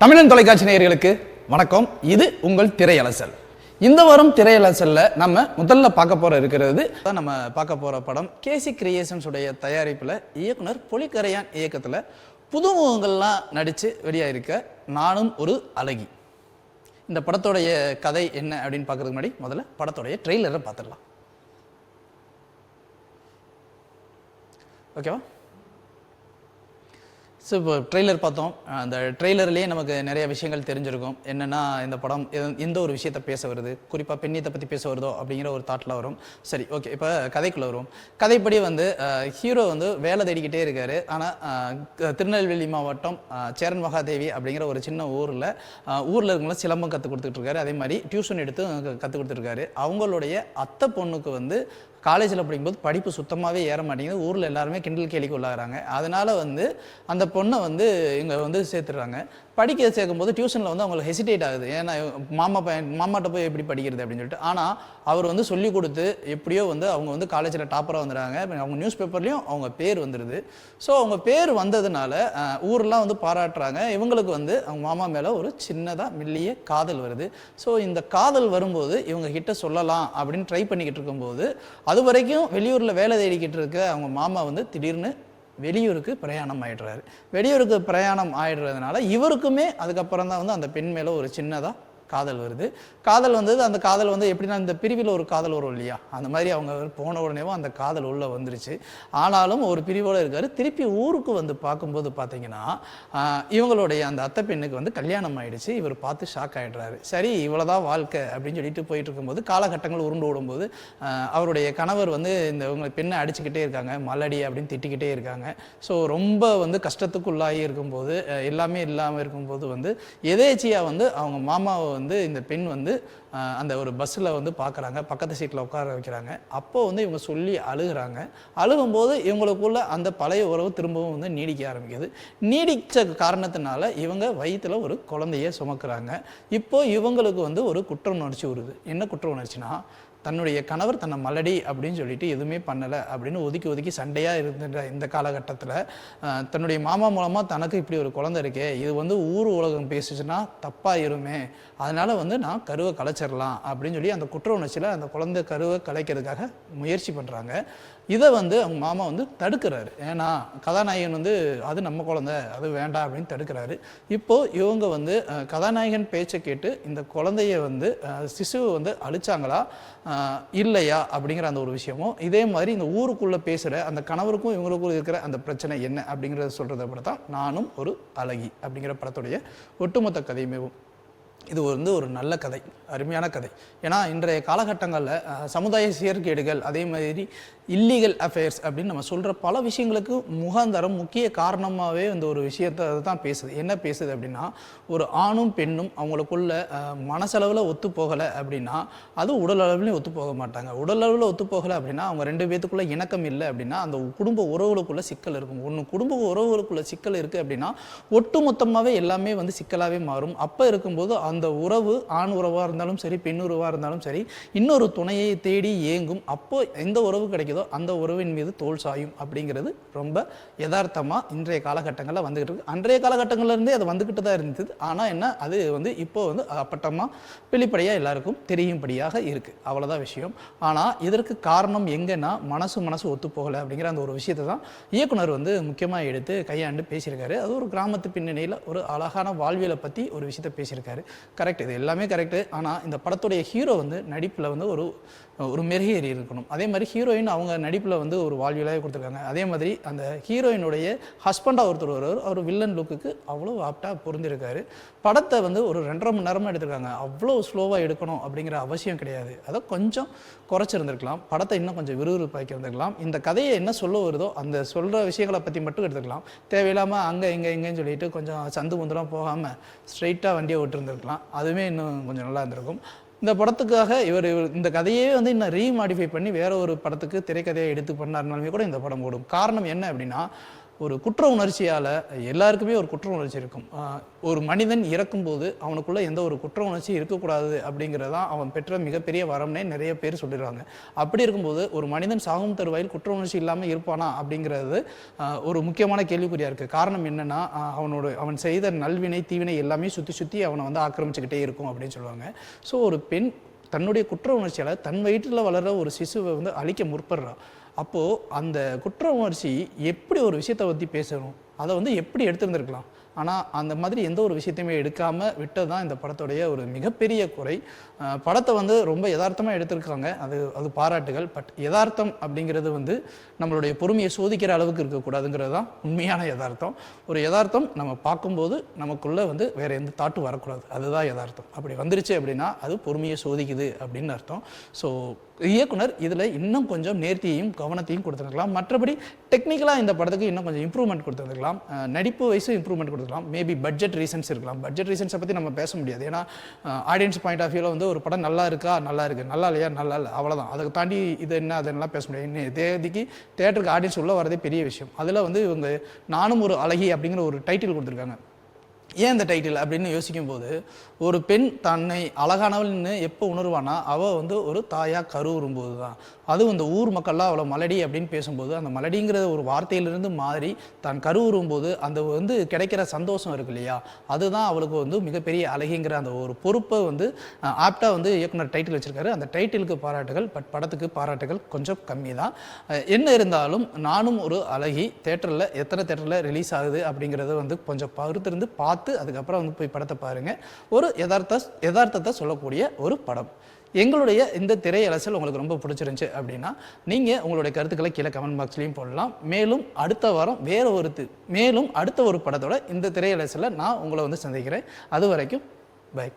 தமிழன் தொலைக்காட்சி நேயர்களுக்கு வணக்கம். இது உங்கள் திரையலசல். இந்த வாரம் திரையலசல்ல நம்ம முதல்ல பார்க்க போற படம் கேசி கிரியேஷன்ஸ் உடைய தயாரிப்புல இயக்குனர் பொலிகரையான் இயக்கத்துல புதுமுகங்கள்லாம் நடிச்சு வெளியாயிருக்க நானும் ஒரு அழகி. இந்த படத்தோடைய கதை என்ன அப்படின்னு பார்க்கறதுக்கு முன்னாடி முதல்ல படத்தோடைய ட்ரெய்லரை பார்த்துடலாம். ஓகேவா? ஸோ இப்போ ட்ரெய்லர் பார்த்தோம். அந்த ட்ரெய்லர்லேயே நமக்கு நிறைய விஷயங்கள் தெரிஞ்சிருக்கும். என்னென்னா இந்த படம் எந்த ஒரு விஷயத்தை பேச வருது, குறிப்பாக பெண்ணியத்தை பற்றி பேச வருதோ அப்படிங்கிற ஒரு தாட்டில் வரும். சரி, ஓகே, இப்போ கதைக்குள்ளே வரும். கதைப்படி ஹீரோ வேலை தேடிக்கிட்டே இருக்காரு. ஆனால் திருநெல்வேலி மாவட்டம் சேரன் மகாதேவி அப்படிங்கிற ஒரு சின்ன ஊரில் இருக்கவங்கள சிலம்பம் கற்றுக் கொடுத்துட்ருக்காரு. அதே மாதிரி டியூஷன் எடுத்து கற்றுக் கொடுத்துருக்காரு. அவங்களுடைய அத்தை பொண்ணுக்கு காலேஜில் படிக்கும்போது படிப்பு சுத்தமாகவே ஏற மாட்டேங்குது. ஊரில் எல்லாருமே கிண்டல் கேலிக்கு உள்ளாகிறாங்க. அதனால் அந்த பொண்ணை இங்கே சேர்த்துடுறாங்க. படிக்க சேர்க்கும்போது டியூஷனில் அவங்களுக்கு ஹெசிடேட் ஆகுது. ஏன்னா மாமாட்ட போய் எப்படி படிக்கிறது அப்படின்னு சொல்லிட்டு. ஆனால் அவர் சொல்லிக் கொடுத்து எப்படியோ அவங்க காலேஜில் டாப்பராக வந்துடுறாங்க. அவங்க நியூஸ் பேப்பர்லேயும் அவங்க பேர் வந்துடுது. ஸோ அவங்க பேர் வந்ததுனால ஊரெலாம் பாராட்டுறாங்க. இவங்களுக்கு அவங்க மாமா மேலே ஒரு சின்னதாக மெல்லிய காதல் வருது. ஸோ இந்த காதல் வரும்போது இவங்க கிட்ட சொல்லலாம் அப்படின்னு ட்ரை பண்ணிக்கிட்டு இருக்கும்போது அது வரைக்கும் வெளியூரில் வேலை தேடிக்கிட்டு இருக்க அவங்க மாமா திடீர்னு வெளியூருக்கு பிரயாணம் ஆயிடுறாரு. வெளியூருக்கு பிரயாணம் ஆயிடுறதுனால இவருக்குமே அதுக்கப்புறம் தான் அந்த பெண் மேலே ஒரு சின்னதாக காதல் வருது. காதல் அந்த காதல் எப்படின்னா இந்த பிரிவில் ஒரு காதல் வரும் இல்லையா, அந்த மாதிரி அவங்க போன உடனேவும் அந்த காதல் உள்ளே வந்துருச்சு. ஆனாலும் ஒரு பிரிவோடு இருக்கார். திருப்பி ஊருக்கு பார்க்கும்போது பார்த்தீங்கன்னா இவங்களுடைய அந்த அத்தை பெண்ணுக்கு கல்யாணம் ஆகிடுச்சு. இவர் பார்த்து ஷாக் ஆகிடுறாரு. சரி, இவ்வளோதான் வாழ்க்கை அப்படின்னு சொல்லிட்டு போயிட்டு இருக்கும்போது காலகட்டங்கள் உருண்டு ஓடும்போது அவருடைய கணவர் இவங்க பெண்ணை அடிச்சுக்கிட்டே இருக்காங்க, மலடி அப்படின்னு திட்டிக்கிட்டே இருக்காங்க. ஸோ ரொம்ப கஷ்டத்துக்குள்ளாகி இருக்கும்போது எல்லாமே இல்லாமல் இருக்கும்போது எதேச்சியாக அவங்க மாமாவை இந்த பெண் அந்த ஒரு பஸ்ஸில் பார்க்குறாங்க. பக்கத்து சீட்டில் உட்கார வைக்கிறாங்க. அப்போ இவங்க சொல்லி அழுகிறாங்க. அழுகும்போது இவங்களுக்குள்ள அந்த பழைய உறவு திரும்பவும் நீடிக்க ஆரம்பிக்குது. நீடித்த காரணத்தினால இவங்க வயிற்றில் ஒரு குழந்தைய சுமக்கிறாங்க. இப்போ இவங்களுக்கு ஒரு குற்ற உணர்ச்சி வருது. என்ன குற்ற உணர்ச்சினா, தன்னுடைய கணவர் தன்னை மலடி அப்படின்னு சொல்லிட்டு எதுவுமே பண்ணலை அப்படின்னு ஒதுக்கி சண்டையாக இருந்த இந்த காலகட்டத்தில் தன்னுடைய மாமா மூலமாக தனக்கு இப்படி ஒரு குழந்தை இருக்கே, இது ஊர் உலகம் பேசுச்சுன்னா தப்பாயிருமே, அதனால் நான் கருவை கலைச்சிடலாம் அப்படின்னு சொல்லி அந்த குற்ற உணர்ச்சியில் அந்த குழந்தை கருவை கலைக்கிறதுக்காக முயற்சி பண்ணுறாங்க. இதை அவங்க மாமா தடுக்கிறாரு. ஏன்னா கதாநாயகன் அது நம்ம குழந்தை, அது வேண்டாம் அப்படின்னு தடுக்கிறாரு. இப்போது இவங்க கதாநாயகன் பேச்சை கேட்டு இந்த குழந்தைய சிசுவை அழிச்சாங்களா இல்லையா அப்படிங்கிற அந்த ஒரு விஷயமும், இதே மாதிரி இந்த ஊருக்குள்ளே பேசுகிற அந்த கணவருக்கும் இவங்களுக்கும் இருக்கிற அந்த பிரச்சனை என்ன அப்படிங்கிறத சொல்கிறத படம் தான் நானும் ஒரு அழகி அப்படிங்கிற படத்துடைய ஒட்டுமொத்த கதையுமேவும். இது ஒரு நல்ல கதை, அருமையான கதை. ஏன்னா இன்றைய காலகட்டங்களில் சமுதாய சீர்கேடுகள், அதே மாதிரி இல்லீகல் அஃபேர்ஸ் அப்படின்னு நம்ம சொல்கிற பல விஷயங்களுக்கு முகாந்தரம் முக்கிய காரணமாகவே ஒரு விஷயத்தை தான் பேசுது. என்ன பேசுது அப்படின்னா, ஒரு ஆணும் பெண்ணும் அவங்களுக்குள்ள மனசளவில் ஒத்து போகலை அப்படின்னா அது உடல் அளவுலையும் ஒத்து போக மாட்டாங்க. உடல் அளவில் ஒத்து போகலை அப்படின்னா அவங்க ரெண்டு பேத்துக்குள்ளே இணக்கம் இல்லை அப்படின்னா அந்த குடும்ப உறவுகளுக்குள்ள சிக்கல் இருக்கும். ஒன்று குடும்ப உறவுகளுக்குள்ள சிக்கல் இருக்குது அப்படின்னா ஒட்டு மொத்தமாகவே எல்லாமே சிக்கலாகவே மாறும். அப்போ இருக்கும்போது அந்த உறவு ஆண் உறவாக இருந்தாலும் சரி, பெண் உறவாக இருந்தாலும் சரி, இன்னொரு துணையை தேடி ஏங்கும். அப்போ எந்த உறவு கிடைக்குதோ அந்த உறவின் மீது தோல் சாயும் அப்படிங்கிறது ரொம்ப யதார்த்தமாக இன்றைய காலகட்டங்களில் வந்துகிட்டு இருக்கு. அன்றைய காலகட்டங்கள்லேருந்தே அது வந்துக்கிட்டு தான் இருந்தது. ஆனால் என்ன, அது இப்போ அப்பட்டமாக வெளிப்படையாக எல்லாருக்கும் தெரியும்படியாக இருக்குது. அவ்வளோதான் விஷயம். ஆனால் இதற்கு காரணம் எங்கன்னா மனசு ஒத்து போகலை அப்படிங்கிற அந்த ஒரு விஷயத்தை தான் இயக்குனர் முக்கியமாக எடுத்து கையாண்டு பேசியிருக்காரு. அது ஒரு கிராமத்து பின்னணியில் ஒரு அழகான வாழ்வியலை பற்றி ஒரு விஷயத்தை பேசியிருக்காரு. கரெக்ட், இது எல்லாமே கரெக்டு. ஆனால் இந்த படத்துடைய ஹீரோ நடிப்பில் ஒரு மெருகேறி இருக்கணும். அதே மாதிரி ஹீரோயின் அவங்க நடிப்பில் ஒரு வாழ்வியலாக கொடுத்துருக்காங்க. அதே மாதிரி அந்த ஹீரோயினுடைய ஹஸ்பண்டாக ஒருத்தர் அவர் வில்லன் லுக்குக்கு அவ்வளோ ஆப்டாக பொருந்திருக்காரு. படத்தை ஒரு 2.5 மணி நேரமாக எடுத்திருக்காங்க. அவ்வளோ ஸ்லோவாக எடுக்கணும் அப்படிங்கிற அவசியம் கிடையாது. அதை கொஞ்சம் குறைச்சிருந்துருக்கலாம். படத்தை இன்னும் கொஞ்சம் விறுவிறுப்பாக்கி இருந்திருக்கலாம். இந்த கதையை என்ன சொல்ல வருதோ அந்த சொல்கிற விஷயங்களை பற்றி மட்டும் எடுத்துக்கலாம். தேவையில்லாமல் அங்கே இங்கேன்னு சொல்லிட்டு கொஞ்சம் சந்து முந்தலாம் போகாமல் ஸ்ட்ரைட்டாக வண்டியை விட்டுருந்துருக்கலாம். அதுவுமே இன்னும் கொஞ்சம் நல்லா இருந்திருக்கும். இந்த படத்துக்காக இவர் இந்த கதையே இன்னும் ரீமாடிஃபை பண்ணி வேற ஒரு படத்துக்கு திரைக்கதையை எடுத்து பண்ணாருனாலுமே கூட இந்த படம் ஓடும். காரணம் என்ன அப்படின்னா, ஒரு குற்ற உணர்ச்சியால் எல்லாருக்குமே ஒரு குற்ற உணர்ச்சி இருக்கும். ஒரு மனிதன் இறக்கும்போது அவனுக்குள்ள எந்த ஒரு குற்ற உணர்ச்சி இருக்கக்கூடாது அப்படிங்கிறதான் அவன் பெற்ற மிகப்பெரிய வரம்னே நிறைய பேர் சொல்லிடுறாங்க. அப்படி இருக்கும்போது ஒரு மனிதன் சாகும் தருவாயில் குற்ற உணர்ச்சி இல்லாமல் இருப்பானா அப்படிங்கிறது ஒரு முக்கியமான கேள்விக்குறியாக இருக்குது. காரணம் என்னென்னா, அவன் செய்த நல்வினை தீவினை எல்லாமே சுற்றி சுற்றி அவனை வந்து ஆக்கிரமிச்சுக்கிட்டே இருக்கும் அப்படின்னு சொல்லுவாங்க. ஸோ ஒரு பெண் தன்னுடைய குற்ற உணர்ச்சியால் தன் வயிற்றில் வளர்கிற ஒரு சிசுவை வந்து அழிக்க முற்படுறா. அப்போது அந்த குற்ற உணர்ச்சி எப்படி ஒரு விஷயத்தை பற்றி பேசணும், அதை வந்து எப்படி எடுத்திருந்திருக்கலாம். ஆனால் அந்த மாதிரி எந்த ஒரு விஷயத்தையுமே எடுக்காமல் விட்டது தான் இந்த படத்துடைய ஒரு மிகப்பெரிய குறை. படத்தை வந்து ரொம்ப யதார்த்தமாக எடுத்திருக்காங்க, அது பாராட்டுகள். பட் யதார்த்தம் அப்படிங்கிறது வந்து நம்மளுடைய பொறுமையை சோதிக்கிற அளவுக்கு இருக்கக்கூடாதுங்கிறது தான் உண்மையான யதார்த்தம். ஒரு யதார்த்தம் நம்ம பார்க்கும்போது நமக்குள்ளே வந்து வேறு எந்த தாட்டும் வரக்கூடாது, அதுதான் யதார்த்தம். அப்படி வந்துருச்சு அப்படின்னா அது பொறுமையை சோதிக்குது அப்படின்னு அர்த்தம். ஸோ இயக்குனர் இதில் இன்னும் கொஞ்சம் நேர்த்தியையும் கவனத்தையும் கொடுத்துருக்கலாம். மற்றபடி டெக்னிக்கலாக இந்த படத்துக்கு இன்னும் கொஞ்சம் இம்ப்ரூவ்மெண்ட் கொடுத்துருக்கலாம். நடிப்பு வயசு இம்ப்ரூவ்மெண்ட் கொடுத்துருக்கலாம். மேபி பட்ஜெட் ரீசன்ஸ் இருக்கலாம். பட்ஜெட் ரீசன்ஸை பற்றி நம்ம பேச முடியாது. ஏன்னா ஆடியன்ஸ் பாயிண்ட் ஆஃப் வியூவில் வந்து ஒரு படம் நல்லா இருக்கா, நல்லா இருக்குது, நல்லா இல்லையா, நல்லா இல்லை, அவ்வளோதான். அதை தாண்டி இது என்ன அதெல்லாம் பேச முடியாது. இன்னும் தேதிக்கு தேட்டருக்கு ஆடியன்ஸ் உள்ளே வரதே பெரிய விஷயம். அதில் வந்து இவங்க நானும் ஒரு அழகி அப்படிங்கிற ஒரு டைட்டில் கொடுத்துருக்காங்க. ஏன் இந்த டைட்டில் அப்படின்னு யோசிக்கும் போது, ஒரு பெண் தன்னை அழகானவள்னு எப்போ உணர்வானா அவள் வந்து ஒரு தாயாக கருவுறும்போது தான். அதுவும் இந்த ஊர் மக்கள்லாம் அவளை மலடி அப்படின்னு பேசும்போது, அந்த மலடிங்கிற ஒரு வார்த்தையிலிருந்து மாறி தான் கருவுறும்போது அந்த வந்து கிடைக்கிற சந்தோஷம் இருக்கு இல்லையா, அதுதான் அவளுக்கு வந்து மிகப்பெரிய அழகிங்கிற அந்த ஒரு பொறுப்பை வந்து ஆப்டாக வந்து இயக்குனர் டைட்டில் வச்சிருக்காரு. அந்த டைட்டிலுக்கு பாராட்டுகள். பட் படத்துக்கு பாராட்டுகள் கொஞ்சம் கம்மி தான். என்ன இருந்தாலும் நானும் ஒரு அழகி தேட்டரில் எத்தனை தேட்டரில் ரிலீஸ் ஆகுது அப்படிங்கிறத வந்து கொஞ்சம் பகுத்திருந்து பார்த்து அதுக்கப்புறம் வந்து போய் படத்தை பாருங்கள். ஒரு யதார்த்தத்தை சொல்லக்கூடிய ஒரு படம். எங்களுடைய இந்த திரை அலசல் உங்களுக்கு ரொம்ப பிடிச்சிருந்துச்சு அப்படின்னா நீங்கள் உங்களுடைய கருத்துக்களை கீழே கமெண்ட் பாக்ஸ்லையும் போடலாம். மேலும் அடுத்த வாரம் அடுத்த ஒரு படத்தோட இந்த திரை அலசலை நான் உங்களை வந்து சந்திக்கிறேன். அது வரைக்கும் பை.